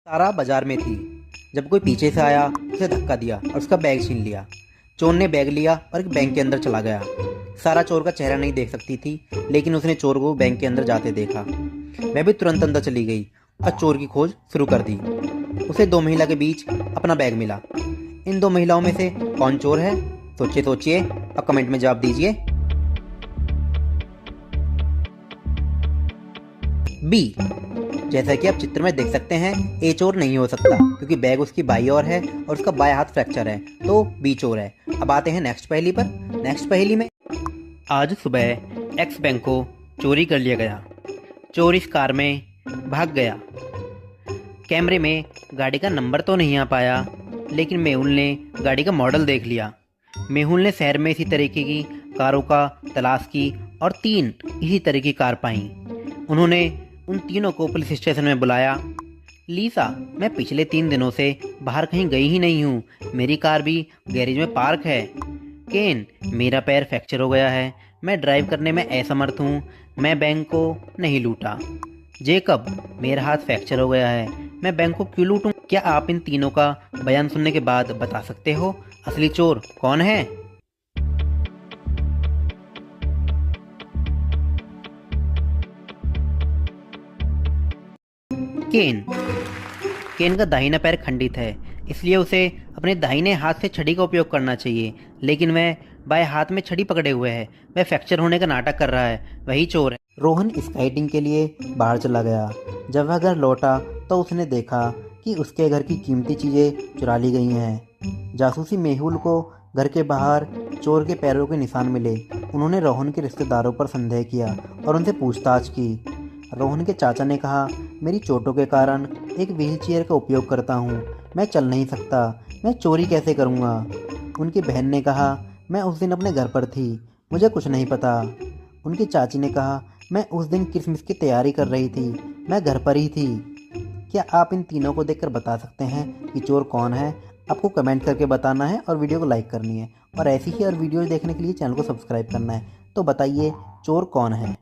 सारा बाजार में थी जब कोई पीछे से आया, उसे धक्का दिया और उसका बैग छीन लिया। चोर ने बैग लिया और एक बैंक के अंदर चला गया। सारा चोर का चेहरा नहीं देख सकती थी, लेकिन उसने चोर को बैंक के अंदर जाते देखा। मैं भी तुरंत अंदर चली गई और चोर की खोज शुरू कर दी। उसे दो महिला के बीच अपना बैग मिला। इन दो महिलाओं में से कौन चोर है? सोचिए सोचिए और कमेंट में जवाब दीजिए। बी। जैसा कि आप चित्र में देख सकते हैं, ए चोर नहीं हो सकता क्योंकि बैग उसकी बाईं ओर है और उसका बायां हाथ फ्रैक्चर है, तो बी चोर है। अब आते हैं नेक्स्ट पहेली पर। नेक्स्ट पहेली में, आज सुबह एक्स बैंक को चोरी कर लिया गया। चोर इस कार में भाग गया। कैमरे में गाड़ी का नंबर तो नहीं आ पाया, लेकिन मेहुल ने गाड़ी का मॉडल देख लिया। मेहुल ने शहर में इसी तरीके की कारों का तलाश की और 3 इसी तरह की कार पाई। उन्होंने उन तीनों को पुलिस स्टेशन में बुलाया। लीसा, मैं पिछले 3 दिनों से बाहर कहीं गई ही नहीं हूँ। मेरी कार भी गैरेज में पार्क है। केन, मेरा पैर फ्रैक्चर हो गया है। मैं ड्राइव करने में असमर्थ हूँ। मैं बैंक को नहीं लूटा। जेकब, मेरा हाथ फ्रैक्चर हो गया है। मैं बैंक को क्यों लूटूं? क्या आप इन तीनों का बयान सुनने के बाद बता सकते हो असली चोर कौन है? केन। केन का दाहिना पैर खंडित है, इसलिए उसे अपने दाहिने हाथ से छड़ी का उपयोग करना चाहिए, लेकिन वह बाएं हाथ में छड़ी पकड़े हुए है। वह फ्रैक्चर होने का नाटक कर रहा है। वही चोर है। रोहन स्काइटिंग के लिए बाहर चला गया। जब वह घर लौटा तो उसने देखा कि उसके घर की कीमती चीज़ें चुरा ली गई हैं। जासूसी मेहुल को घर के बाहर चोर के पैरों के निशान मिले। उन्होंने रोहन के रिश्तेदारों पर संदेह किया और उनसे पूछताछ की। रोहन के चाचा ने कहा, मेरी चोटों के कारण एक व्हीलचेयर का उपयोग करता हूँ। मैं चल नहीं सकता। मैं चोरी कैसे करूँगा? उनकी बहन ने कहा, मैं उस दिन अपने घर पर थी। मुझे कुछ नहीं पता। उनकी चाची ने कहा, मैं उस दिन क्रिसमस की तैयारी कर रही थी। मैं घर पर ही थी। क्या आप इन तीनों को देखकर बता सकते हैं कि चोर कौन है? आपको कमेंट करके बताना है और वीडियो को लाइक करनी है, और ऐसी ही और वीडियोज देखने के लिए चैनल को सब्सक्राइब करना है। तो बताइए चोर कौन है?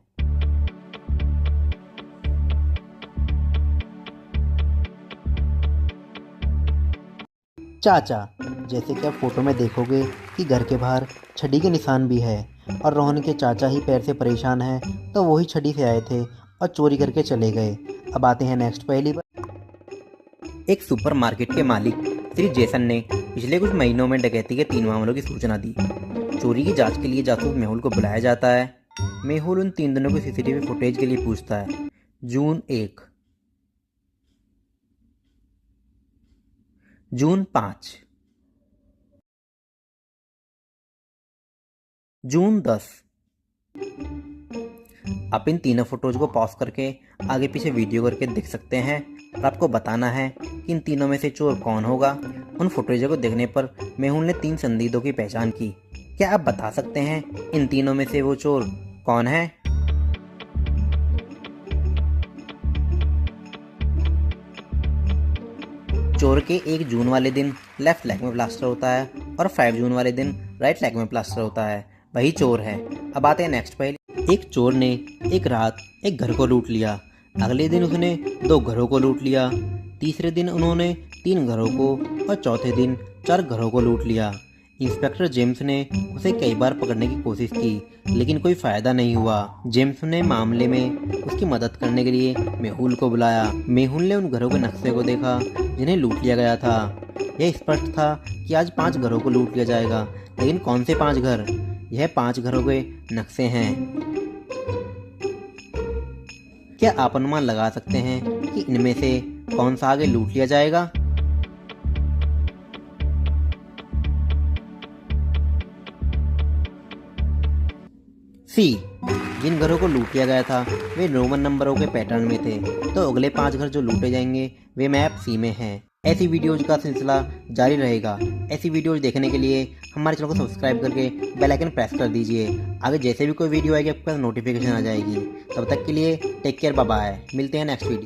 चाचा। जैसे कि आप फोटो में देखोगे कि घर के बाहर छड़ी के निशान भी है, और रोहन के चाचा ही पैर से परेशान हैं, तो वही छड़ी से आए थे और चोरी करके चले गए। अब आते हैं नेक्स्ट पहेली पर। एक सुपरमार्केट के मालिक श्री जेसन ने पिछले कुछ महीनों में डकैती के 3 मामलों की सूचना दी। चोरी की जांच के लिए जासूस मेहुल को बुलाया जाता है। मेहुल उन 3 दिनों की सीसीटीवी फुटेज के लिए पूछता है। जून 1, जून 5, जून 10। आप इन तीनों फोटोज को पॉज करके आगे पीछे वीडियो करके देख सकते हैं, और आपको बताना है कि इन तीनों में से चोर कौन होगा। उन फुटेजों को देखने पर मेहुल ने 3 संदिग्धों की पहचान की। क्या आप बता सकते हैं इन तीनों में से वो चोर कौन है? चोर के 1 जून वाले दिन लेफ्ट लेग में प्लास्टर होता है और 5 जून वाले दिन राइट लेग में प्लास्टर होता है। वही चोर है। अब आते हैं नेक्स्ट पहेली। एक चोर ने एक रात एक घर को लूट लिया। अगले दिन उसने 2 घरों को लूट लिया। तीसरे दिन उन्होंने 3 घरों को और चौथे दिन 4 घरों को लूट लिया। इंस्पेक्टर जेम्स ने उसे कई बार पकड़ने की कोशिश की, लेकिन कोई फायदा नहीं हुआ। जेम्स ने मामले में उसकी मदद करने के लिए मेहुल को बुलाया। मेहुल ने उन घरों के नक्शे को देखा जिन्हें लूट लिया गया था। यह स्पष्ट था कि आज 5 घरों को लूट लिया जाएगा, लेकिन कौन से 5 घर? यह 5 घरों के नक्शे हैं। क्या आप अनुमान लगा सकते हैं कि इनमें से कौन सा आगे लूट लिया जाएगा? सी। जिन घरों को लूट लिया गया था वे रोमन नंबरों के पैटर्न में थे, तो अगले 5 घर जो लूटे जाएंगे वे मैप सी में हैं। ऐसी वीडियोज का सिलसिला जारी रहेगा। ऐसी वीडियोज देखने के लिए हमारे चैनल को सब्सक्राइब करके बेल आइकन प्रेस कर दीजिए। आगे जैसे भी कोई वीडियो आएगी आपके पास नोटिफिकेशन आ जाएगी। तब तक के लिए टेक केयर, बाय बाय। मिलते हैं नेक्स्ट वीडियो।